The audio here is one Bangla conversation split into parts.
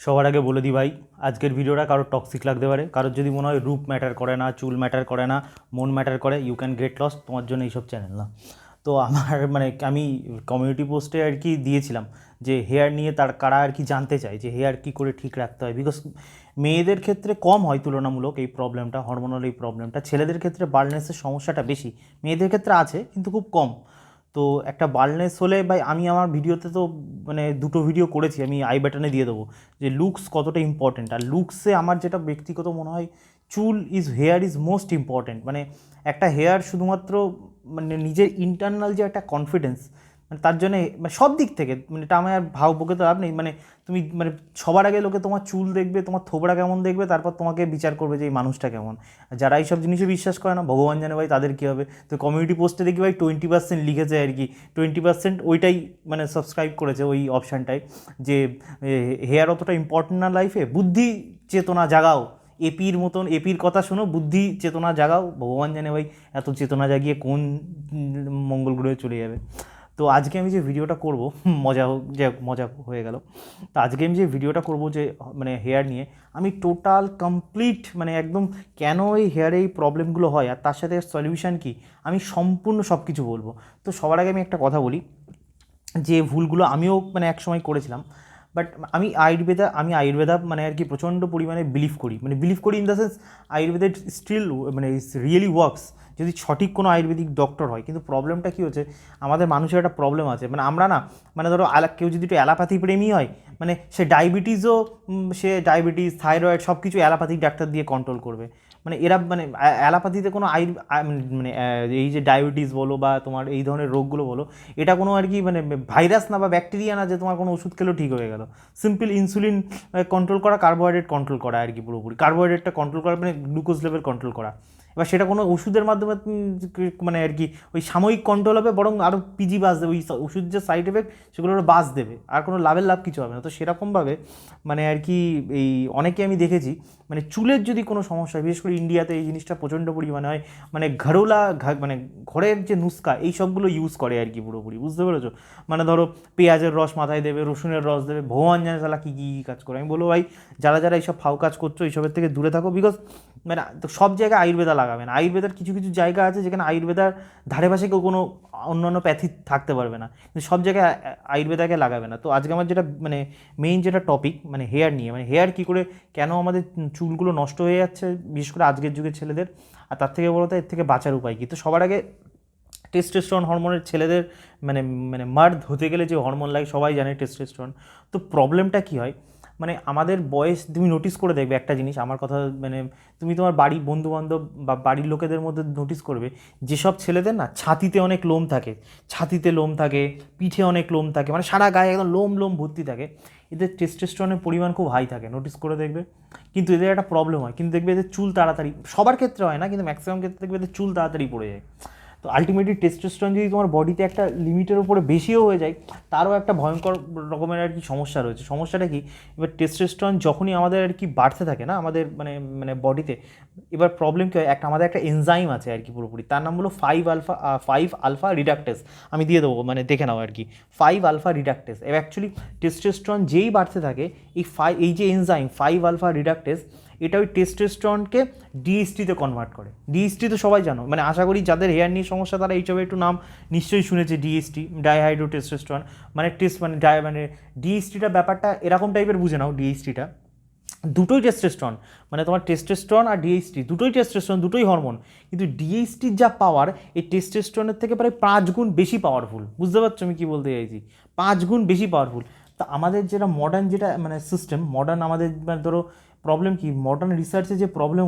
সবার আগে বলে দিই ভাই, আজকের ভিডিওটা কারোর টক্সিক লাগতে পারে। কারোর যদি মনে হয় রূপ ম্যাটার করে না, চুল ম্যাটার করে না, মন ম্যাটার করে, ইউ ক্যান গেট লস্ট। তোমার জন্য এইসব চ্যানেল না। তো আমার আমি কমিউনিটি পোস্টে আর কি দিয়েছিলাম যে হেয়ার নিয়ে তার কারা আর কি জানতে চায় যে হেয়ার কী করে ঠিক রাখতে হয়। বিকজ মেয়েদের ক্ষেত্রে কম হয় তুলনামূলক এই প্রবলেমটা, হরমোনাল এই প্রবলেমটা। ছেলেদের ক্ষেত্রে বাল্ডনেসের সমস্যাটা বেশি, মেয়েদের ক্ষেত্রে আছে কিন্তু খুব কম। তো একটা বাল্ডনেস হলে ভাই, আমি আমার ভিডিওতে তো দুটো ভিডিও করেছি, আমি আই বাটনে দিয়ে দেবো যে লুকস কতটা ইম্পর্ট্যান্ট। আর লুকসে আমার যেটা ব্যক্তিগত মনে হয়, হেয়ার ইজ মোস্ট ইম্পর্ট্যান্ট। একটা হেয়ার শুধুমাত্র নিজের ইন্টারনাল যে একটা কনফিডেন্স, তার জন্যে সব দিক থেকে এটা আমার আর ভাব বকে তো লাভ নেই। তুমি সবার আগে লোকে তোমার চুল দেখবে, তোমার থোবড়া কেমন দেখবে, তারপর তোমাকে বিচার করবে যে এই মানুষটা কেমন। যারা এইসব জিনিসে বিশ্বাস করে না, ভগবান জানে ভাই তাদের কী হবে। তো কমিউনিটি পোস্টে দেখি ভাই 20% লিখেছে আর কি, 20% ওইটাই সাবস্ক্রাইব করেছে ওই অপশানটায় যে হেয়ার অতটা ইম্পর্টেন্ট না লাইফে, বুদ্ধি চেতনা জাগাও। এপির কথা শোনো, বুদ্ধি চেতনা জাগাও। ভগবান জানে ভাই এত চেতনা জাগিয়ে কোন মঙ্গল গ্রহে চলে যাবে। তো আজকে আমি যে ভিডিওটা করব, মজা হোক, যে মজা হয়ে গেল। তো আজকে আমি যে ভিডিওটা করব যে হেয়ার নিয়ে, আমি টোটাল কমপ্লিট একদম কেন এই হেয়ারে এই প্রবলেমগুলো হয় আর তার সাথে সলিউশন কী, আমি সম্পূর্ণ সব কিছু বলবো। তো সবার আগে আমি একটা কথা বলি, যে ভুলগুলো আমিও এক সময় করেছিলাম। বাট আমি আয়ুর্বেদা আর কি প্রচণ্ড পরিমাণে বিলিভ করি in the sense, Ayurveda still really works যদি সঠিক কোনো আয়ুর্বেদিক ডক্টর হয়। কিন্তু প্রবলেমটা কী হচ্ছে, আমাদের মানুষের একটা প্রবলেম আছে, আমরা না ধরো কেউ যদি একটু অ্যালোপ্যাথি প্রেমী হয়, সে ডায়াবেটিস থাইরয়েড সব কিছু অ্যালোপ্যাথিক ডাক্তার দিয়ে কন্ট্রোল করবে। এরা অ্যালোপ্যাথিতে কোনো এই যে ডায়াবেটিস বলো বা তোমার এই ধরনের রোগগুলো বলো, এটা কোনো আর কি ভাইরাস না বা ব্যাকটেরিয়া না যে তোমার কোনো ওষুধ খেলেও ঠিক হয়ে গেল। সিম্পল ইনসুলিন কন্ট্রোল করা, কার্বোহাইড্রেট কন্ট্রোল করা আর কি, পুরোপুরি কার্বোহাইড্রেটটা কন্ট্রোল করা, গ্লুকোজ লেভেল কন্ট্রোল করা। এবার সেটা কোনো ওষুধের মাধ্যমে আর কি ওই সাময়িক কন্ট্রোল হবে, বরং আরও পিজি বাস দেবে। ওই ওষুধ যে সাইড এফেক্ট সেগুলো বাস দেবে, আর কোনো লাভ কিছু হবে না। তো সেরকমভাবে আর কি এই অনেকে আমি দেখেছি, চুলের যদি কোনো সমস্যা হয়, বিশেষ করে ইন্ডিয়াতে এই জিনিসটা প্রচণ্ড পরিমাণে হয়, ঘরোলা ঘরের যে নুস্কা এই সবগুলো ইউজ করে আর কি পুরোপুরি, বুঝতে পেরেছো? ধরো পেঁয়াজের রস মাথায় দেবে, রসুনের রস দেবে, ভগবান জানে শালা কী কী কাজ করে। আমি বলবো ভাই, যারা এইসব ফাউ কাজ করছো এইসবের থেকে দূরে থাকো। বিকজ তো সব জায়গায় আয়ুর্বেদা লাগাবে না। আয়ুর্বেদার কিছু কিছু জায়গা আছে যেখানে আয়ুর্বেদার ধারে পাশে কেউ কোনো অন্যান্য প্যাথি থাকতে পারবে না, কিন্তু সব জায়গায় আয়ুর্বেদাকে লাগাবে না। তো আজকে আমার যেটা মেইন যেটা টপিক হেয়ার নিয়ে, হেয়ার কী করে কেন আমাদের চুলগুলো নষ্ট হয়ে যাচ্ছে, বিশেষ করে আজকের যুগের ছেলেদের, আর তার থেকে বলতে এর থেকে বাঁচার উপায় কী। তো সবার আগে টেস্টোস্টেরন হরমোনের ছেলেদের মার্দ হতে গেলে যে হরমোন লাগে সবাই জানে, টেস্টোস্টেরন। তো প্রবলেমটা কী হয়, আমাদের বয়স, তুমি নোটিস করে দেখবে একটা জিনিস, আমার কথা তুমি তোমার বাড়ির বন্ধুবান্ধব বা বাড়ির লোকেদের মধ্যে নোটিস করবে, যেসব ছেলেদের না ছাতিতে অনেক লোম থাকে, পিঠে অনেক লোম থাকে, সারা গায়ে একদম লোম ভর্তি থাকে, এদের টেস্টোস্টেরনের পরিমাণ খুব হাই থাকে, নোটিস করে দেখবে। কিন্তু এদের একটা প্রবলেম হয়, কিন্তু দেখবে এদের চুল তাড়াতাড়ি, সবার ক্ষেত্রে হয় না কিন্তু ম্যাক্সিমাম ক্ষেত্রে দেখবে এদের চুল তাড়াতাড়ি পড়ে যায়। তো আলটিমেটলি টেস্টোস্টেরন যদি তোমার বডিতে একটা লিমিটের উপরে বেশিও হয়ে যায়, তারও একটা ভয়ঙ্কর রকমের আর কি সমস্যা রয়েছে। সমস্যাটা কি, এবার টেস্টোস্টেরন যখনই আমাদের আর কি বাড়তে থাকে না আমাদের বডিতে, এবার প্রবলেম কী হয়, আমাদের একটা এনজাইম আছে আর কি পুরোপুরি, তার নাম হলো 5 আলফা রিডাক্টেস। আমি দিয়ে দেবো, দেখে নাও আর কি, 5 আলফা রিডাক্টেস। এবার অ্যাকচুয়ালি টেস্টোস্টেরন যেই বাড়তে থাকে, এই যে এনজাইম 5 আলফা রিডাক্টেস, এটা ওই টেস্টোস্টেরনকে ডিএসটিতে কনভার্ট করে। ডিএসটি তো সবাই জানো, আশা করি যাদের হেয়ার নিয়ে সমস্যা তারা এইসবে একটু নাম নিশ্চয়ই শুনেছে, ডিএসটি, ডাইহাইড্রো টেস্টোস্টেরন। ডিএসটিটা ব্যাপারটা এরকম টাইপের, বুঝে নাও। ডিএসটিটা দুটোই টেস্টোস্টেরন, তোমার টেস্টোস্টেরন আর ডিএসটি দুটোই টেস্টোস্টেরন, দুটোই হরমোন। কিন্তু ডিএসটির যা পাওয়ার এই টেস্টোস্টেরনের থেকে প্রায় 5 গুণ বেশি পাওয়ারফুল। বুঝতে পারছো আমি কী বলতে চাইছি? 5 গুণ বেশি পাওয়ারফুল। তা আমাদের যেটা মডার্ন যেটা সিস্টেম, মডার্ন আমাদের ধরো প্রবলেম কি, মডার্ন রিসার্চে যে প্রবলেম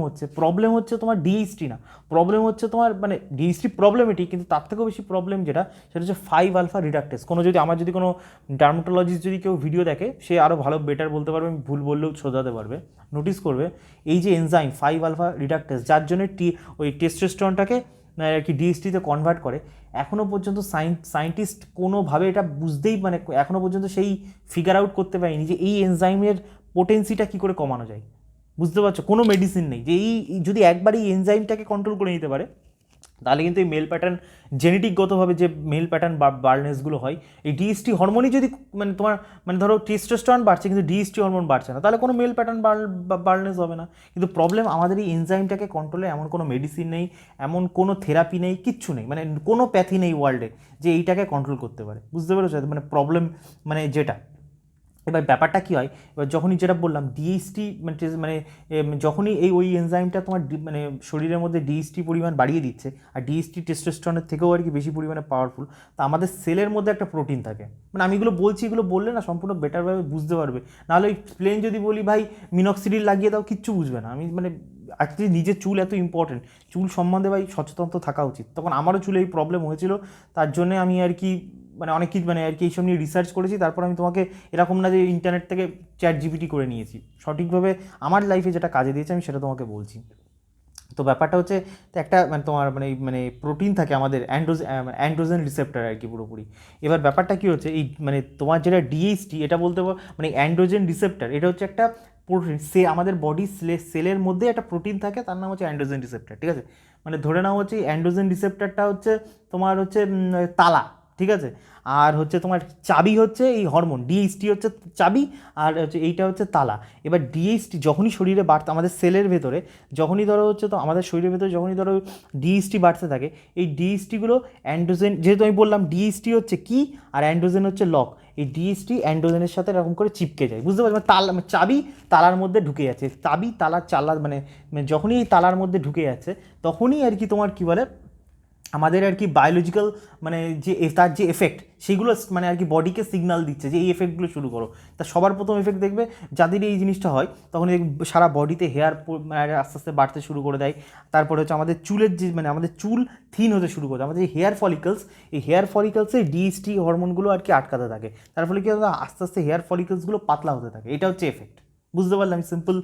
হচ্ছে তোমার ডিএসটি না, প্রবলেম হচ্ছে তোমার ডিএসটি প্রবলেমেটিক, কিন্তু তার থেকেও বেশি প্রবলেম যেটা, সেটা হচ্ছে 5 আলফা রিডাক্টেস। যদি কোনো ডার্মাটোলজিস্ট যদি কেউ ভিডিও দেখে, সে আরও ভালো বেটার বলতে পারবে, আমি ভুল বললেও শোধাতে পারবে। নোটিস করবে এই যে এনজাইম 5 আলফা রিডাক্টেস, যার জন্য ওই টেস্টোস্টেরনটাকে আর কি ডিএসটিতে কনভার্ট করে, এখনও পর্যন্ত সায়েন্টিস্ট কোনোভাবে এটা বুঝতেই এখনও পর্যন্ত সেই ফিগার আউট করতে পারেনি যে এই এনজাইমের পোটেন্সিটা কী করে কমানো যায়। বুঝতে পারছো? কোনো মেডিসিন নেই যে এই যদি একবার এই এনজাইমটাকে কন্ট্রোল করে নিতে পারে, তাহলে কিন্তু এই মেল প্যাটার্ন জেনেটিকগতভাবে যে মেল প্যাটার্ন বার্নেসগুলো হয়, এই ডিএসটি হরমোনই যদি মানে তোমার মানে ধরো টেস্টোস্টেরন বাড়ছে কিন্তু ডিএসটি হরমোন বাড়ছে না, তাহলে কোনো মেল প্যাটার্ন বার্নেস হবে না। কিন্তু প্রবলেম আমাদের এই এনজাইমটাকে কন্ট্রোলে এমন কোনো মেডিসিন নেই, এমন কোনো থেরাপি নেই, কিচ্ছু নেই, মানে কোনো প্যাথি নেই ওয়ার্ল্ডে যে এইটাকে কন্ট্রোল করতে পারে। বুঝতে পেরেছো? মানে প্রবলেম মানে যেটা এবার ব্যাপারটা কী হয়, এবার যখনই যেটা বললাম ডিএসটি মানে যখনই ওই এনজাইমটা তোমার মানে শরীরের মধ্যে ডিএসটি পরিমাণ বাড়িয়ে দিচ্ছে, আর ডিএসটি টেস্টোস্টেরনের থেকেও আর কি বেশি পরিমাণে পাওয়ারফুল, তা আমাদের সেলের মধ্যে একটা প্রোটিন থাকে। মানে আমি এগুলো বলছি, এগুলো বললে না সম্পূর্ণ বেটারভাবে বুঝতে পারবে, নাহলে ওই প্লেন যদি বলি ভাই মিনক্সিডিল লাগিয়ে দাও, কিচ্ছু বুঝবে না। আমি মানে অ্যাকচুয়ালি নিজের চুল এত ইম্পর্টেন্ট, চুল সম্বন্ধে ভাই সচেতন তো থাকা উচিত। তখন আমারও চুলে এই প্রবলেম হয়েছিল, তার জন্যে আমি আর কি মানে অনেক কিছু মানে আর কি এইসব নিয়ে রিসার্চ করেছি, তারপর আমি তোমাকে এরকম না যে ইন্টারনেট থেকে চ্যাট জিপিটি করে নিয়েছি, সঠিকভাবে আমার লাইফে যেটা কাজে দিয়েছে আমি সেটা তোমাকে বলছি। তো ব্যাপারটা হচ্ছে তো একটা মানে তোমার মানে প্রোটিন থাকে আমাদের অ্যান্ড্রোজেন রিসেপ্টর আর কি পুরোপুরি। এবার ব্যাপারটা কী হচ্ছে, এই মানে তোমার যেটা ডিএইচটি এটা বলতে মানে অ্যান্ড্রোজেন রিসেপ্টর, এটা হচ্ছে একটা প্রোটিন, আমাদের বডি সেলের মধ্যে একটা প্রোটিন থাকে, তার নাম হচ্ছে অ্যান্ড্রোজেন রিসেপ্টর। ঠিক আছে, মানে ধরে নাও হচ্ছে অ্যান্ড্রোজেন রিসেপ্টরটা হচ্ছে তোমার হচ্ছে তালা। ঠিক আছে, আর হচ্ছে তোমার চাবি হচ্ছে এই হরমোন ডিএইচটি হচ্ছে চাবি, আর হচ্ছে এইটা হচ্ছে তালা। এবার ডিএইচটি যখনই শরীরে বাড়তে আমাদের সেলের ভেতরে, যখনই ধরো হচ্ছে তো আমাদের শরীরের ভেতরে যখনই ধরো ডিএইচটি বাড়তে থাকে, এই ডিএইচটিগুলো অ্যান্ড্রোজেন, যেহেতু আমি বললাম ডিএইচটি হচ্ছে কি আর অ্যান্ড্রোজেন হচ্ছে লক, এই ডিএইচটি অ্যান্ড্রোজেনের সাথে এরকম করে চিপকে যায়। বুঝতে পারছি? মানে চাবি তালার মধ্যে ঢুকে যাচ্ছে, চাবি তালার মানে যখনই এই তালার মধ্যে ঢুকে যাচ্ছে তখনই আর কি তোমার কী বলে আমাদের আর কি বায়োলজিক্যাল মানে যে তার যে এফেক্ট সেগুলো মানে আর কি বডিকে সিগনাল দিচ্ছে যে এই এফেক্টগুলো শুরু করো। তা সবার প্রথম এফেক্ট দেখবে যাদের এই জিনিসটা হয়, তখন সারা বডিতে হেয়ার মানে আস্তে আস্তে বাড়তে শুরু করে দেয়। তারপরে হচ্ছে আমাদের চুলের যে মানে আমাদের চুল থিন হতে শুরু করে, আমাদের যে হেয়ার ফলিকলস, এই হেয়ার ফলিকলসে ডিএসটি হরমোনগুলো আর কি আটকাতে থাকে, তার ফলে কি আস্তে আস্তে হেয়ার ফলিকলসগুলো পাতলা হতে থাকে। এটা হচ্ছে এফেক্ট। বুঝতে পারলাম সিম্পল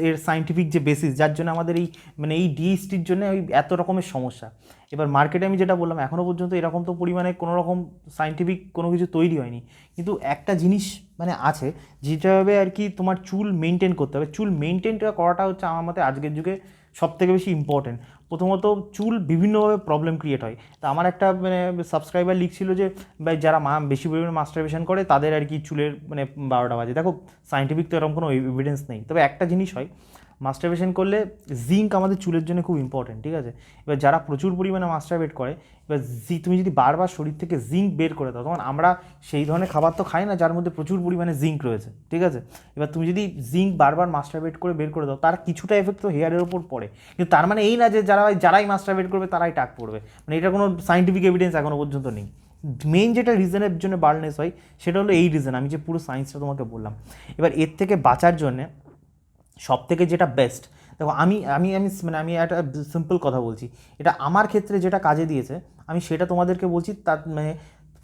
এর সাইন্টিফিক যে বেসিস, যার জন্য আমাদের এই মানে এই ডিএসটির জন্য ওই এত রকমের সমস্যা। এবার মার্কেটে আমি যেটা বললাম এখনও পর্যন্ত এরকম তো পরিমাণে কোনো রকম সাইন্টিফিক কোনো কিছু তৈরি হয়নি, কিন্তু একটা জিনিস মানে আছে যেটাভাবে আর কি তোমার চুল মেনটেন করতে হবে। চুল মেনটেনটা করাটা হচ্ছে আমার মতে আজকের যুগে সবথেকে বেশি ইম্পর্টেন্ট। প্রথমত চুল বিভিন্নভাবে প্রবলেম ক্রিয়েট হয়। তা আমার একটা মানে সাবস্ক্রাইবার লিখছিল যে ভাই যারা বেশি পরিমাণে মাস্টারবেশন করে তাদের আর কি চুলের মানে 12টা বাজে। দেখো সাইন্টিফিক তো এরকম কোনো এভিডেন্স নেই, তবে একটা জিনিস হয়, মাস্টারবেশন করলে জিঙ্ক আমাদের চুলের জন্য খুব ইম্পর্টেন্ট। ঠিক আছে, এবার যারা প্রচুর পরিমাণে মাস্টারবেট করে, এবার তুমি যদি বারবার শরীর থেকে জিঙ্ক বের করে দাও, তখন আমরা সেই ধরনের খাবার তো খাই না যার মধ্যে প্রচুর পরিমাণে জিঙ্ক রয়েছে। ঠিক আছে, এবার তুমি যদি জিঙ্ক বারবার মাস্টারবেট করে বের করে দাও, তার কিছুটা এফেক্ট তো হেয়ারের ওপর পড়ে, কিন্তু তার মানে এই না যে যারাই মাস্টারবেট করবে তারাই টাক পড়বে, মানে এটা কোনো সাইন্টিফিক এভিডেন্স এখনও পর্যন্ত নেই। মেইন যেটা রিজনের জন্য বার্নেস হয় সেটা হলো এই রিজন, আমি যে পুরো সায়েন্সটা তোমাকে বললাম। এবার এর থেকে বাঁচার জন্যে সব থেকে যেটা বেস্ট, দেখো আমি আমি আমি মানে আমি একটা সিম্পল কথা বলছি, এটা আমার ক্ষেত্রে যেটা কাজে দিয়েছে আমি সেটা তোমাদেরকে বলছি। তার মানে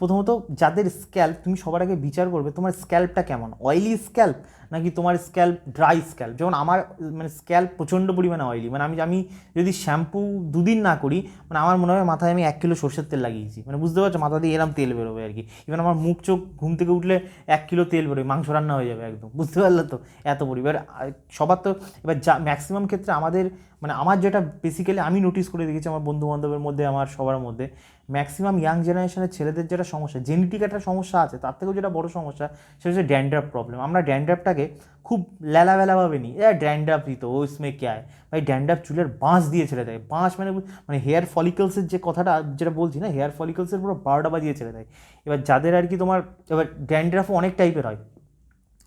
প্রথমত যাদের স্ক্যাল্প, তুমি সবার আগে বিচার করবে তোমার স্ক্যাল্পটা কেমন, অয়েলি স্ক্যাল্প নাকি তোমার স্ক্যাল্প ড্রাই স্ক্যাল্প। যেমন আমার মানে স্ক্যাল্প প্রচণ্ড পরিমাণে অয়েলি, মানে আমি যদি শ্যাম্পু 2 দিন না করি, মানে আমার মনে হয় মাথায় আমি 1 কিলো সর্ষের তেল লাগিয়েছি, মানে বুঝতে পারছো মাথা দিয়ে এরম তেল বেরোবে আর কি। ইভেন আমার মুখ চোখ ঘুম থেকে উঠলে 1 কিলো তেল বেরোবে, মাংস রান্না হয়ে যাবে একদম। বুঝতে পারলে তো এত পরিবার সবার তো। এবার ম্যাক্সিমাম ক্ষেত্রে আমাদের মানে আমার যেটা বেসিক্যালি আমি নোটিস করে দেখেছি আমার বন্ধু বান্ধবের মধ্যে, আমার সবার মধ্যে ম্যাক্সিমাম ইয়াং জেনারেশনের ছেলেদের যেটা সমস্যা, জেনেটিক একটা সমস্যা আছে, তার থেকেও যেটা বড় সমস্যা সেটা হচ্ছে ড্যান্ড্রাফ প্রবলেম। আমরা ড্যান্ড্রাফটাকে খুব লেলাবেলাভাবে নিই, ড্যান্ড্রাফ দিত ও ইসমে ক্যা হয় ভাই, ড্যান্ড্রাফ চুলের বাঁশ দিয়ে ছেড়ে দেয়। বাঁশ মানে মানে হেয়ার ফলিকলসের যে কথাটা যেটা বলছি না, হেয়ার ফলিকলসের পুরো 12টা বাজিয়ে ছেড়ে দেয়। এবার যাদের আর কি তোমার এবার ড্যান্ড্রাফও অনেক টাইপের হয়,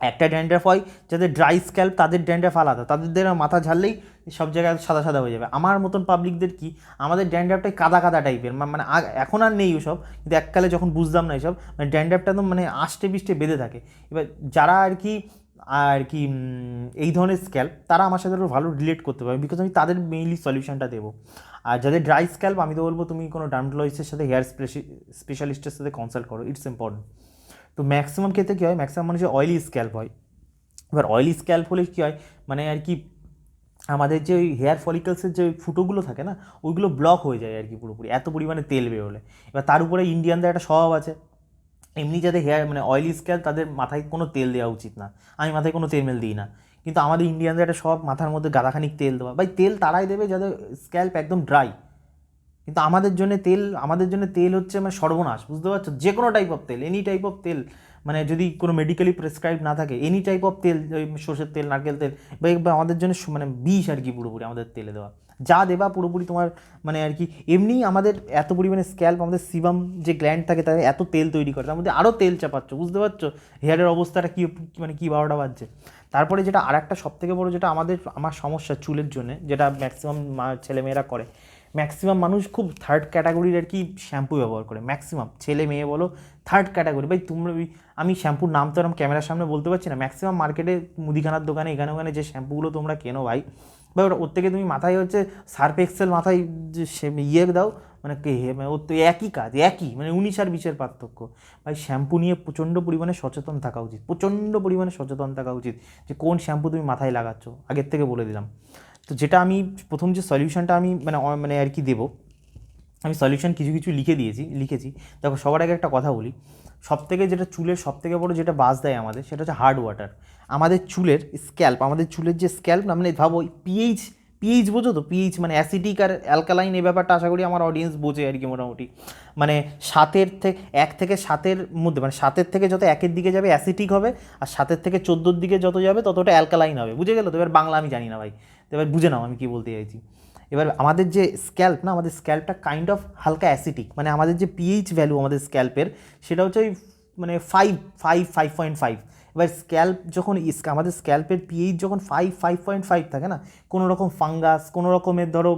একটা ড্যান্ড্রাফ হয় যাদের ড্রাই স্ক্যাল্প, তাদের ড্যান্ড্রাফ আলাদা, তাদের মাথা ঝাড়লেই সব জায়গায় সাদা সাদা হয়ে যাবে। আমার মতন পাবলিকদের কি আমাদের ড্যান্ড্রাফটাই কাদা কাদা টাইপের, মানে এখন আর নেই ওসব, কিন্তু এককালে যখন বুঝতাম না এসব, মানে ড্যান্ড্রাফটা একদম মানে আষ্টে পিষ্টে বেঁধে থাকে। এবার যারা আর কি এই ধরনের স্ক্যাল্প, তারা আমার সাথে ভালো রিলেট করতে পারবে, বিকজ আমি তাদের মেইনলি সলিউশনটা দেবো। আর যাদের ড্রাই স্ক্যাল্প, আমি তো বলবো তুমি কোনো ডার্মাটোলজিস্টের সাথে হেয়ার স্পেশালিস্টের সাথে কনসাল্ট করো, ইটস ইম্পর্টেন্ট। তো ম্যাক্সিমাম ক্ষেত্রে কী হয়, ম্যাক্সিমাম মানুষের অয়েলি স্ক্যাল্প হয়। এবার অয়েলি স্ক্যাল্প হলে কী হয়, মানে আর কি আমাদের যে ওই হেয়ার ফলিকলসের যে ফুটোগুলো থাকে না, ওইগুলো ব্লক হয়ে যায় আর কি পুরোপুরি, এত পরিমাণে তেল বেরোলে। এবার তার উপরে ইন্ডিয়ানদের একটা স্বভাব আছে, এমনি যাদের হেয়ার মানে অয়েলি স্ক্যাল্প তাদের মাথায় কোনো তেল দেওয়া উচিত না, আমি মাথায় কোনো তেল মেল দিই না, কিন্তু আমাদের ইন্ডিয়ানদের একটা সব মাথার মধ্যে গাদাখানিক তেল দেওয়া। ভাই তেল তারাই দেবে যাদের স্ক্যাল্প একদম ড্রাই, কিন্তু আমাদের জন্য তেল হচ্ছে মানে সর্বনাশ, বুঝতে পারছো? যে কোনো টাইপ অফ তেল, এনি টাইপ অফ তেল, মানে যদি কোনো মেডিকেলি প্রেসক্রাইব না থাকে, এনি টাইপ অফ তেল, ওই সর্ষের তেল, নারকেল তেল, বা আমাদের জন্য মানে বিষ আর কি পুরোপুরি আমাদের তেলে দেওয়া, যা দেবা পুরোপুরি তোমার মানে আর কি। এমনি আমাদের এত পরিমাণে স্ক্যাল্প, আমাদের সিবাম যে গ্ল্যান্ড থাকে তাদের এত তেল তৈরি করে, তার মধ্যে আরও তেল চাপাচ্ছ, বুঝতে পারছো হেয়ারের অবস্থাটা কী, মানে কী 12টা বাজছে। তারপরে যেটা আর একটা সবথেকে বড়, যেটা আমার সমস্যা চুলের জন্য, যেটা ম্যাক্সিমাম ছেলেমেয়েরা করে, ম্যাক্সিমাম মানুষ খুব থার্ড ক্যাটাগরির আর কি শ্যাম্পু ব্যবহার করে, ম্যাক্সিমাম ছেলে মেয়ে বলো থার্ড ক্যাটাগরি। ভাই তোমরা, আমি শ্যাম্পুর নাম তো এরকম ক্যামেরার সামনে বলতে পারছি না, ম্যাক্সিমাম মার্কেটে মুদিখানার দোকানে এখানে ওখানে যে শ্যাম্পুগুলো তোমরা কেনো ভাই, বা ওর থেকে তুমি মাথায় হচ্ছে সার্ফ এক্সেল মাথায় যে ইয়ে দাও, মানে ওর তো একই কাজ, একই মানে 19 আর 20-এর পার্থক্য। ভাই শ্যাম্পু নিয়ে প্রচণ্ড পরিমাণে সচেতন থাকা উচিত, প্রচণ্ড পরিমাণে সচেতন থাকা উচিত যে কোন শ্যাম্পু তুমি মাথায় লাগাচ্ছ, আগের থেকে বলে দিলাম। তো যেটা আমি প্রথম যে সলিউশনটা আমি মানে আর কি দেবো, আমি সলিউশন কিছু লিখেছি। দেখো সবার আগে একটা কথা বলি, সবথেকে যেটা চুলের সবথেকে বড় যেটা বাস দেয় আমাদের, সেটা হচ্ছে হার্ড ওয়াটার। আমাদের চুলের যে স্ক্যাল্প না, মানে ভাবো পিএইচ বোঝো তো, পিএইচ মানে অ্যাসিডিক আর অ্যালকালাইন, এই ব্যাপারটা আশা করি আমার অডিয়েন্স বোঝে আর কি মোটামুটি। মানে 1 থেকে 7-এর মধ্যে, মানে 7-এর থেকে যত 1-এর দিকে যাবে অ্যাসিডিক হবে, আর 7-এর থেকে 14-র দিকে যত যাবে ততটা অ্যালকালাইন হবে, বুঝে গেলো তো? এবার বাংলা আমি জানি না ভাই, তো এবার বুঝে নাও আমি কী বলতে চাইছি। এবার আমাদের যে স্ক্যাল্প না, আমাদের স্ক্যাল্পটা কাইন্ড অফ হালকা অ্যাসিডিক, মানে আমাদের যে পিএইচ ভ্যালু আমাদের স্ক্যাল্পের, সেটা হচ্ছে ওই মানে 5.5। এবার আমাদের স্ক্যাল্পের পিএইচ যখন 5.5 থাকে না, কোনো রকম ফাঙ্গাস, কোনো রকমের ধরো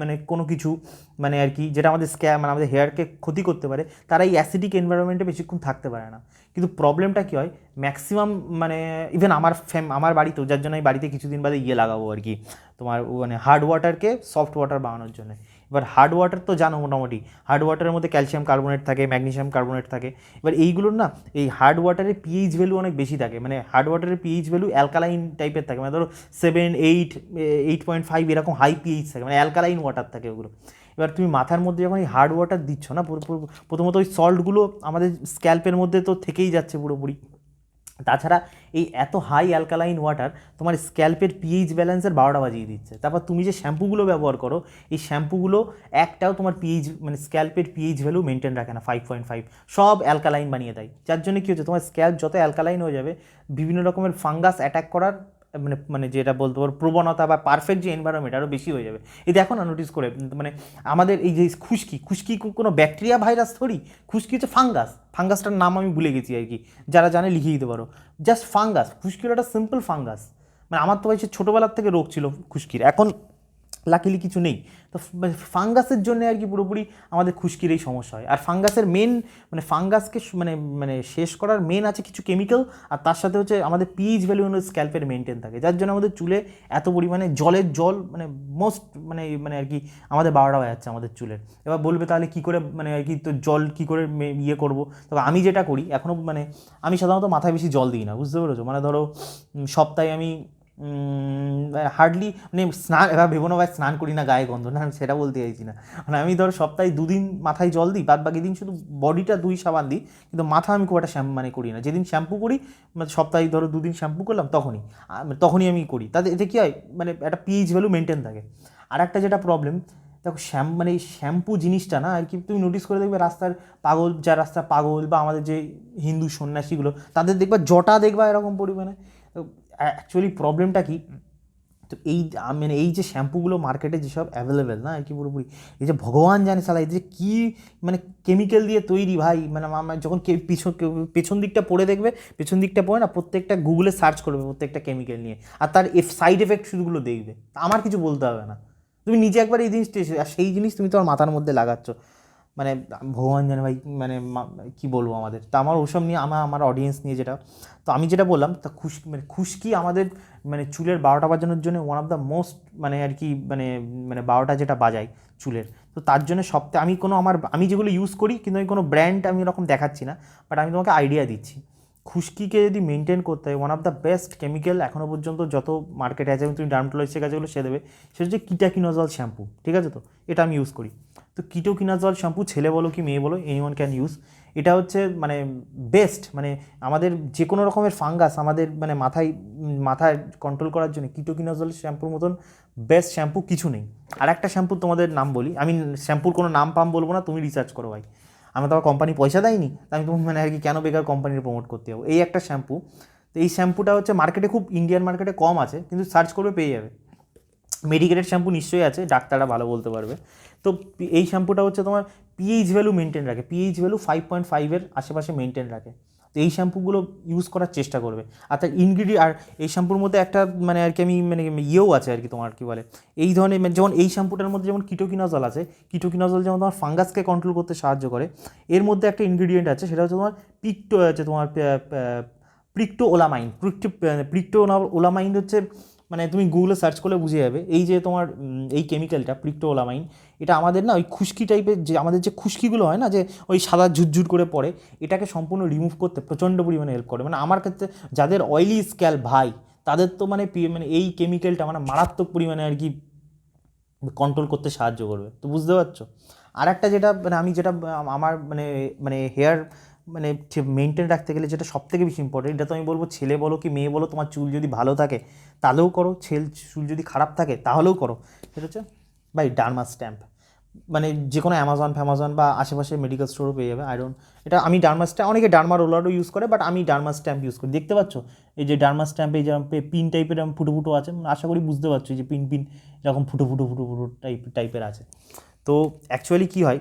মানে কোনো কিছু মানে আর কি, যেটা আমাদের মানে আমাদের হেয়ারকে ক্ষতি করতে পারে, তারা এই অ্যাসিডিক এনভায়রনমেন্টে বেশিক্ষণ থাকতে পারে না। কিন্তু প্রবলেমটা কী হয়, ম্যাক্সিমাম মানে ইভেন আমার বাড়িতেও, যার জন্য আমি বাড়িতে কিছুদিন বাদে লাগাবো আর কি, তোমার মানে হার্ড ওয়াটারকে সফট ওয়াটার বানানোর জন্য। এবার হার্ড ওয়াটার তো জানো মোটামুটি, হার্ড ওয়াটারের মধ্যে ক্যালসিয়াম কার্বোনেট থাকে, ম্যাগনেসিয়াম কার্বোনেট থাকে। এবার এইগুলোর না, এই হার্ড ওয়াটারের পিএইচ ভ্যালু অনেক বেশি থাকে, মানে হার্ড ওয়াটারের পিএইচ ভ্যালু অ্যালকালাইন টাইপের থাকে, মানে ধরো 7, 8, 8.5 এরকম হাই পিএইচ থাকে, মানে অ্যালকালাইন ওয়াটার থাকে ওগুলো। এবার তুমি মাথার মধ্যে যখন এই হার্ড ওয়াটার দিচ্ছ না, প্রথমত ওই সল্টগুলো আমাদের স্ক্যাল্পের মধ্যে তো থেকেই যাচ্ছে পুরোপুরি। তাছাড়া এই এত হাই অ্যালকালাইন ওয়াটার তোমার স্ক্যাল্পের পিএইচ ব্যালেন্সের 12টা বাজিয়ে দিচ্ছে। তারপর তুমি যে শ্যাম্পুগুলো ব্যবহার করো, এই শ্যাম্পুগুলো একটাও তোমার পিএইচ মানে স্ক্যাল্পের পিএইচ ভ্যালু মেনটেন রাখে না, 5.5, সব অ্যালকালাইন বানিয়ে দেয়। যার জন্য কী হচ্ছে, তোমার স্ক্যাল্প যত অ্যালকালাইন হয়ে যাবে, বিভিন্ন রকমের ফাঙ্গাস অ্যাটাক করার মানে যেটা বলতে পারো প্রবণতা বা পারফেক্ট যে এনভায়রনমেন্ট আরও বেশি হয়ে যাবে। এই দেখো না নোটিস করে, মানে আমাদের এই যে খুশকি কোনো ব্যাকটেরিয়া ভাইরাস থরি, খুশকি হচ্ছে ফাঙ্গাসটার নাম আমি ভুলে গেছি আর কি, যারা জানে লিখে দিতে পারো। জাস্ট খুশকি হলো একটা সিম্পল ফাঙ্গাস। মানে আমার তো ভাই সে ছোটোবেলার থেকে রোগ ছিল খুশকির, এখন লাকিলি কিছু নেই। তো ফাঙ্গাসের জন্য আর কি পুরোপুরি আমাদের খুশকির এই সমস্যা হয়। আর ফাঙ্গাসের মেন মানে ফাঙ্গাসকে মানে শেষ করার মেন আছে কিছু কেমিক্যাল, আর তার সাথে হচ্ছে আমাদের পিএইচ ভ্যালু স্ক্যাল্পের মেনটেন থাকে, যার জন্য আমাদের চুলে এত পরিমাণে জল মানে মোস্ট মানে আর কি আমাদের 12টা হয়ে যাচ্ছে আমাদের চুলের। এবার বলবে তাহলে কী করে মানে আর কি, তো জল কী করে ইয়ে করবো? তবে আমি যেটা করি এখনও, মানে আমি সাধারণত মাথায় বেশি জল দিই না, বুঝতে পেরেছো? মানে ধরো সপ্তাহে আমি হার্ডলি মানে স্নান, এবার ভেবো না ভাই স্নান করি না গায়ে গন্ধ, না আমি সেটা বলতে চাইছি না। মানে আমি ধরো সপ্তাহে 2 দিন মাথায় জল দিই, বাদ বাকি দিন শুধু বডিটা 2 সাবান দিই, কিন্তু মাথা আমি খুব একটা মানে করি না। যেদিন শ্যাম্পু করি, মানে সপ্তাহে ধরো 2 দিন শ্যাম্পু করলাম, তখনই আমি করি। তাতে এতে কী হয়, মানে একটা পিএইচ ভ্যালু মেনটেন থাকে। আর একটা যেটা প্রবলেম, দেখো মানে এই শ্যাম্পু জিনিসটা না আর কি, তুমি নোটিস করে দেখবে রাস্তার পাগল বা আমাদের যে হিন্দু সন্ন্যাসীগুলো, তাদের দেখবা জটা দেখবা এরকম পরিমাণে। তো অ্যাকচুয়ালি প্রবলেমটা কি, তো মানে এই যে শ্যাম্পুগুলো মার্কেটে যেসব অ্যাভেলেবেল না আর কি পুরোপুরি, এই যে ভগবান জানে শালা এই যে কী মানে কেমিক্যাল দিয়ে তৈরি ভাই। মানে আমার যখন পেছন দিকটা পড়ে না, প্রত্যেকটা গুগলে সার্চ করবে প্রত্যেকটা কেমিক্যাল নিয়ে, আর তার সাইড এফেক্ট শুধুগুলো দেখবে। আমার কিছু বলতে হবে না, তুমি নিজে একবার এই জিনিস আর সেই জিনিস তুমি তোমার মাথার মধ্যে লাগাচ্ছ, মানে ভগবান জানে ভাই, মানে কী বলবো আমাদের। তা আমার ওসব নিয়ে আমার অডিয়েন্স নিয়ে যেটা, তো আমি যেটা বললাম, তা খুশকি আমাদের মানে চুলের 12টা বাজানোর জন্য ওয়ান অফ দ্য মোস্ট মানে আর কি মানে 12টা যেটা বাজায় চুলের। তো তার জন্য সপ্তাহে আমি যেগুলো ইউজ করি, কিন্তু আমি কোনো ব্র্যান্ড আমি এরকম দেখাচ্ছি না, বাট আমি তোমাকে আইডিয়া দিচ্ছি। খুশকিকে যদি মেনটেন করতে হয়, one of the best chemical এখনও পর্যন্ত যত মার্কেটে আছে এবং তুমি ডার্মাটোলজিস্টের কাছে সে দেবে, সেটা হচ্ছে কিটাকিনোজল শ্যাম্পু, ঠিক আছে? তো এটা আমি ইউজ করি। তো কিটোকিনাজল শ্যাম্পু ছেলে বলো কি মেয়ে বলো, এনিওয়ান ক্যান ইউজ। এটা হচ্ছে মানে বেস্ট, মানে আমাদের যে কোনো রকমের ফাঙ্গাস আমাদের মানে মাথায় কন্ট্রোল করার জন্য কিটোকিনাজল শ্যাম্পুর মতন বেস্ট শ্যাম্পু কিছু নেই। আর একটা শ্যাম্পু তোমাদের নাম বলি, আমি শ্যাম্পুর কোনো নাম বলবো না, তুমি রিসার্চ করো ভাই, আমি তো কোম্পানি পয়সা দেয়নি, আমি তো মানে আর কি কেন বেকার কোম্পানির প্রমোট করতে যাবো। এই একটা শ্যাম্পু, তো এই শ্যাম্পুটা হচ্ছে মার্কেটে খুব ইন্ডিয়ান মার্কেটে কম আছে, কিন্তু সার্চ করবে পেয়ে যাবে। মেডিকেটেড শ্যাম্পু নিশ্চয়ই আছে, ডাক্তাররা ভালো বলতে পারবে। তো এই শ্যাম্পুটা হচ্ছে তোমার পিএইচ ভ্যালু মেনটেন রাখে, পিএইচ ভ্যালু 5.5-এর আশেপাশে মেনটেন রাখে। তো এই শ্যাম্পুগুলো ইউজ করার চেষ্টা করবে। আর তার আর এই শ্যাম্পুর মধ্যে একটা মানে আর কি আমি মানে ইয়েও আছে আর কি, তোমার কী বলে, এই ধরনের যেমন এই শ্যাম্পুটার মধ্যে যেমন কিটোকিনাজল আছে, কিটোকিনাজল যেমন তোমার ফাঙ্গাসকে কন্ট্রোল করতে সাহায্য করে, এর মধ্যে একটা ইনগ্রিডিয়েন্ট আছে, সেটা হচ্ছে তোমার প্রিক্টোওলামাইন। প্রিক্টোওলামাইন হচ্ছে মানে তুমি গুগলে সার্চ করলে বুঝে যাবে। এই যে তোমার এই কেমিক্যালটা প্রিক্টোওলামাইন, এটা আমাদের না ওই খুশকি টাইপের যে আমাদের যে খুশকিগুলো হয় না, যে ওই সাদা ঝুরঝুর করে পড়ে, এটাকে সম্পূর্ণ রিমুভ করতে প্রচণ্ড পরিমাণে হেল্প করে। মানে আমার ক্ষেত্রে যাদের অয়েলি স্ক্যাল ভাই, তাদের তো মানে এই কেমিক্যালটা মানে মারাত্মক পরিমাণে আর কি কন্ট্রোল করতে সাহায্য করবে। তো বুঝতে পারছো? আর একটা যেটা মানে আমি যেটা আমার মানে মানে হেয়ার মানে মেনটেন রাখতে গেলে যেটা সবথেকে বেশি ইম্পর্টেন্ট, এটা তো আমি বলবো ছেলে বলো কি মেয়ে বলো, তোমার চুল যদি ভালো থাকে তাহলেও করো, চুল যদি খারাপ থাকে তাহলেও করো, সেটা হচ্ছে ভাই ডার্মা স্ট্যাম্প। মানে যে কোনো অ্যামাজন বা আশেপাশে মেডিকেল স্টোরও পেয়ে যাবে। এটা আমি ডার্মা স্ট্যাম্প, অনেকে ডার্মা রোলারও ইউজ করে, বাট আমি ডার্মা স্ট্যাম্প ইউজ করি। দেখতে পাচ্ছ এই যে ডার্মা স্ট্যাম্পে এই যেরকম পিন টাইপের ফুটো ফুটো আছে, আশা করি বুঝতে পারছো, যে পিন এরকম ফুটো ফুটো টাইপের আছে। তো অ্যাকচুয়ালি কী হয়,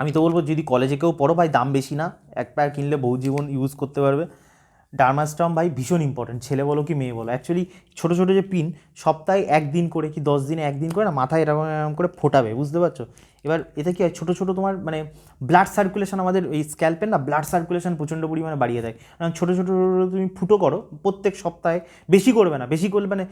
আমি তো বলবো যদি কলেজে কেউ পড়ো ভাই, দাম বেশি না, এক প্যার কিনলে বহু জীবন ইউজ করতে পারবে। ডার্মাস্টাম ভাই ভীষণ ইম্পর্টেন্ট, ছেলে বলো কি মেয়ে বলো। অ্যাকচুয়ালি ছোটো ছোটো যে পিন সপ্তাহে 1 দিন করে কি 10 দিনে 1 দিন করে না মাথায় এরকম এরকম করে ফোটাবে, বুঝতে পারছো? এবার এতে কী হয়, ছোটো ছোটো তোমার মানে ব্লাড সার্কুলেশন, আমাদের এই স্ক্যাল্পের না ব্লাড সার্কুলেশন প্রচণ্ড পরিমাণে বাড়িয়ে দেয়। কারণ ছোটো ছোটো তুমি ফুটো করো প্রত্যেক সপ্তাহে, বেশি করবে না, বেশি করলে মানে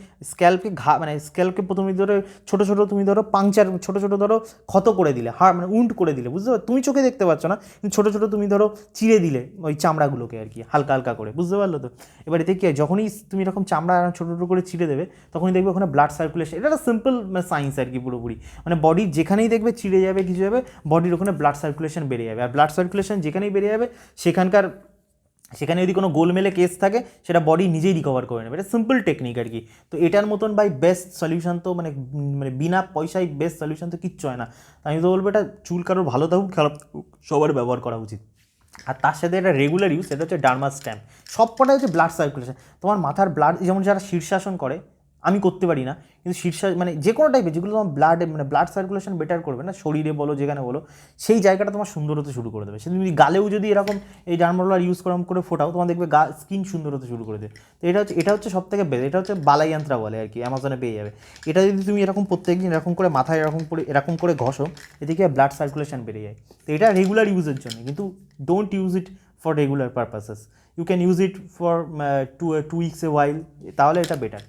স্ক্যাল্পকে প্রথমে ধরো ছোটো ছোটো তুমি ধরো পাংচার, ছোটো ছোটো ধরো ক্ষত করে দিলে, মানে উন্ড করে দিলে, বুঝতে পারছো? তুমি চোখে দেখতে পাচ্ছ না, কিন্তু ছোটো ছোটো তুমি ধরো চিড়ে দিলে ওই চামড়াগুলোকে আর কি হালকা হালকা করে, বুঝতে পারলো তো? এবার এতে কী হয়, যখনই তুমি এরকম চামড়া ছোটো ছোটো করে ছিঁড়ে দেবে, তখনই দেখবে ওখানে ব্লাড সার্কুলেশন, এটা একটা সিম্পল সায়েন্স আর কি পুরোপুরি, মানে বডির যেখানেই দেখবে ছিঁড়ে যাবে কিছু যাবে, বডির ওখানে ব্লাড সার্কুলেশন বেড়ে যাবে। আর ব্লাড সার্কুলেশন যেখানেই বেড়ে যাবে সেখানে যদি কোনো গোলমেলে কেস থাকে, সেটা বডি নিজেই রিকভার করে নেবে। এটা সিম্পল টেকনিক আর কি। তো এটার মতন ভাই বেস্ট সলিউশন তো মানে বিনা পয়সায় বেস্ট সলিউশন তো কিচ্ছু হয় না। আমি তো বলবো এটা চুল কারোর ভালো থাকুক খারাপ থাকুক সবার ব্যবহার করা উচিত। আর তার সাথে একটা রেগুলার ইউজ, সেটা হচ্ছে ডার্মা স্ট্যাম্প। সব কটা হচ্ছে ব্লাড সার্কুলেশন, তোমার মাথার ব্লাড, যেমন যারা শীর্ষাসন করে, আমি করতে পারি না, কিন্তু মানে যে কোনো টাইপের যেগুলো তোমার ব্লাড সার্কুলেশন বেটার করবে না, শরীরে বলো যেখানে বলো, সেই জায়গাটা তোমার সুন্দর হতে শুরু করে দেবে। সে তুমি গালেও যদি এরকম এই ডার্মারোলার ইউজ করে ফোটাও, তোমার দেখবে স্কিন সুন্দর হতে শুরু করে দেবে। তো এটা হচ্ছে সব থেকে বেস্ট। এটা হচ্ছে বালাইয়ান্ত্রা বলে আর কি, অ্যামাজনে পেয়ে যাবে। এটা যদি তুমি এরকম প্রত্যেকদিন এরকম করে মাথায় এরকম করে ঘষো, এতে কি ব্লাড সার্কুলেশন বেড়ে যায়। তো এটা রেগুলার ইউজের জন্য, কিন্তু don't use it for regular purposes. You can use it for 2 weeks a while, তাহলে এটা বেটার।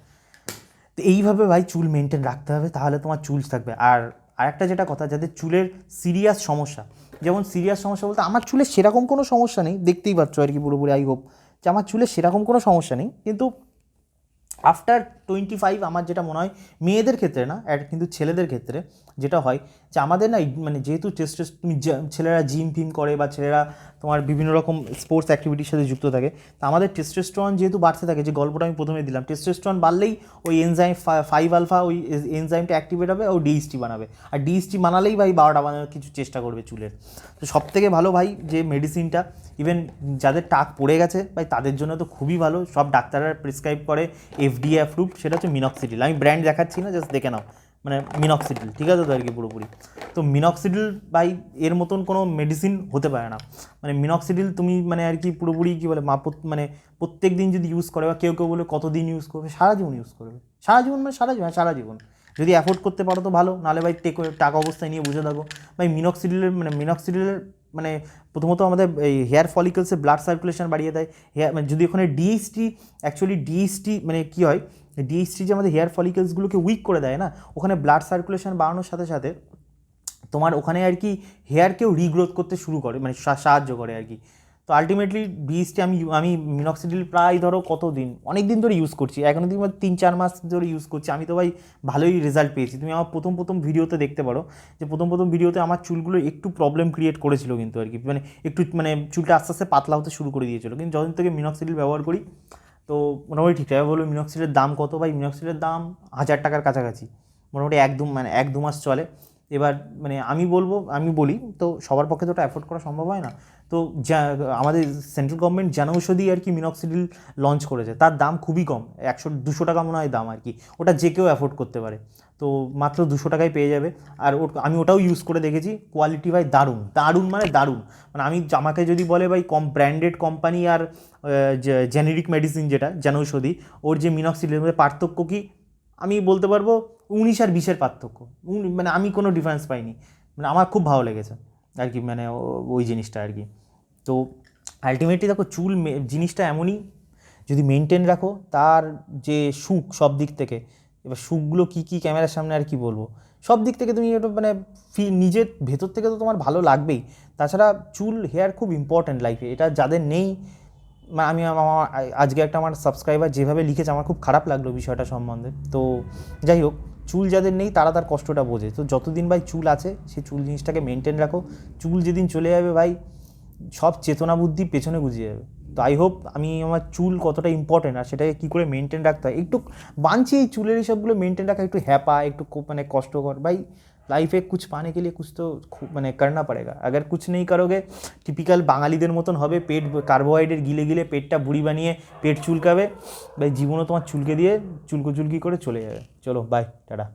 তো এইভাবে ভাই চুল মেনটেন রাখতে হবে, তাহলে তোমার চুল থাকবে। আর আরেকটা যেটা কথা, যাদের চুলের সিরিয়াস সমস্যা, যেমন সিরিয়াস সমস্যা বলতে আমার চুলের সেরকম কোনো সমস্যা নেই, দেখতেই পাচ্ছ আর কি পুরোপুরি, আই হোপ যে আমার চুলের সেরকম কোনো সমস্যা নেই, কিন্তু আফটার 25 আমার যেটা মনে হয় মেয়েদের ক্ষেত্রে না, কিন্তু ছেলেদের ক্ষেত্রে যেটা হয় যে আমাদের না মানে যেহেতু তুমি ছেলেরা জিম ফিম করে বা ছেলেরা তোমার বিভিন্ন রকম স্পোর্টস অ্যাক্টিভিটির সাথে যুক্ত থাকে, তো আমাদের টেস্টোস্টেরন যেহেতু বাড়তে থাকে, যে গল্পটা আমি প্রথমে দিলাম, টেস্টোস্টেরন বাড়লেই ওই এনজাইম 5 আলফা ওই এনজাইমটা অ্যাক্টিভেট হবে, ও ডিএসটি বানাবে। আর ডিএসটি বানালেই ভাই 12টা বানানোর কিছু চেষ্টা করবে চুলের। তো সবথেকে ভালো ভাই যে মেডিসিনটা, ইভেন যাদের টাক পড়ে গেছে ভাই তাদের জন্য তো খুবই ভালো, সব ডাক্তাররা প্রেসক্রাইব করে, এফডিএ অ্যাপ্রুভ, সেটা হচ্ছে মিনক্সিডিল। আমি ব্র্যান্ড দেখাচ্ছি না, জাস্ট দেখে নাও, মানে মিনক্সিডিল, ঠিক আছে তো আর কি পুরোপুরি। তো মিনক্সিডিল ভাই এর মতন কোনো মেডিসিন হতে পারে না। মানে মিনক্সিডিল তুমি মানে আর কি পুরোপুরি কী বলে মানে প্রত্যেক দিন যদি ইউজ করে, বা কেউ বলে কতদিন ইউজ করবে, সারা জীবন ইউজ করবে, সারা জীবন মানে সারা জীবন যদি অ্যাফোর্ড করতে পারো তো ভালো, নাহলে ভাই টাকা অবস্থায় নিয়ে বুঝে থাকো ভাই। মিনক্সিডিলের মানে প্রথমত আমাদের এই হেয়ার ফলিকলসে ব্লাড সার্কুলেশন বাড়িয়ে দেয়। মানে যদি ওখানে ডিএসটি মানে কী হয়, ডিএসটি যে আমাদের হেয়ার ফলিকলসগুলোকে উইক করে দেয় না, ওখানে ব্লাড সার্কুলেশন বাড়ানোর সাথে সাথে তোমার ওখানে আর কি হেয়ারকেও রিগ্রোথ করতে শুরু করে, মানে সাহায্য করে আর কি। তো আলটিমেটলি বিএসটি আমি মিনক্সিডিল প্রায় ধরো কতদিন, অনেক দিন ধরে ইউজ করছি, এখনো দিন 3-4 মাস ধরে ইউজ করছি। আমি তো ভাই ভালোই রেজাল্ট পেয়েছি। তুমি আমার প্রথম ভিডিওতে দেখতে পারো যে প্রথম ভিডিওতে আমার চুলগুলো একটু প্রবলেম ক্রিয়েট করেছিল কিন্তু আর কি, মানে একটু মানে চুলটা আস্তে আস্তে পাতলা হতে শুরু করে দিয়েছিল। কিন্তু যতদিন থেকে মিনক্সিডিল ব্যবহার করি তো মোটামুটি ঠিকঠাক। বলবো মিনক্সিডিলের দাম কত ভাই? মিনক্সিডিলের দাম 1000 টাকার কাছাকাছি, মোটামুটি 1-2 মাস চলে। এবার মানে আমি বলি তো সবার পক্ষে তো ওটা অ্যাফোর্ড করা সম্ভব হয় না। তো আমাদের সেন্ট্রাল গভর্নমেন্ট জনৌষধি আর কি মিনক্সিডিল লঞ্চ করেছে, তার দাম খুবই কম, 100-200 টাকা মনে হয় দাম আর কি। ওটা যে কেউ অ্যাফোর্ড করতে পারে, তো মাত্র 200 টাকায় পেয়ে যাবে। আর আমি ওটাও ইউজ করে দেখেছি, কোয়ালিটি ভাই দারুণ দারুণ মানে দারুণ। মানে আমাকে যদি বলে ভাই ব্র্যান্ডেড কোম্পানি আর জেনেরিক মেডিসিন যেটা জনৌষধি, ওর যে মিনক্সিডিলের মধ্যে পার্থক্য কী, আমি বলতে পারবো 19 আর 20-এর পার্থক্য। মানে আমি কোনো ডিফারেন্স পাইনি, মানে আমার খুব ভালো লেগেছে আর কি, মানে ওই জিনিসটা আর কি। তো আলটিমেটলি দেখো চুল জিনিসটা এমনই, যদি মেনটেন রাখো তার যে সুখ সব দিক থেকে, এবার সুখগুলো কী কী ক্যামেরার সামনে আর কি বলবো, সব দিক থেকে তুমি একটু মানে নিজের ভেতর থেকে তো তোমার ভালো লাগবেই। তাছাড়া চুল হেয়ার খুব ইম্পর্ট্যান্ট লাইফে, এটা যাদের নেই, আমি আজকে আমার সাবস্ক্রাইবার যেভাবে লিখেছে আমার খুব খারাপ লাগলো বিষয়টা সম্বন্ধে। তো যাই হোক, চুল যাদের নেই তারা তার কষ্টটা বোঝে। তো যতদিন ভাই চুল আছে সেই চুল জিনিসটাকে মেনটেন রাখো। চুল যেদিন চলে যাবে ভাই সব চেতনা বুদ্ধি পেছনে গুজিয়ে যাবে। তো আই হোপ আমি আমার চুল কতটা ইম্পর্টেন্ট আর সেটাকে কী করে মেনটেন রাখতে হয়, একটু বাঞ্ছি এই চুলের এইসবগুলো মেনটেন রাখা একটু হ্যাপা, একটু মানে কষ্টকর ভাই। लाइफ में कुछ पाने के लिए कुछ तो मैंने करना पड़ेगा। अगर कुछ नहीं करोगे टिपिकल बांगालीদের মতন হবে, পেট কার্বোহাইড্রেট গিলে গিলে পেটটা বুড়ি বানিয়ে পেট চুলকাবে ভাই, জীবনও তোমার চুলকে দিয়ে চুলকি করে চলে যাবে। চলো বাই, টাটা।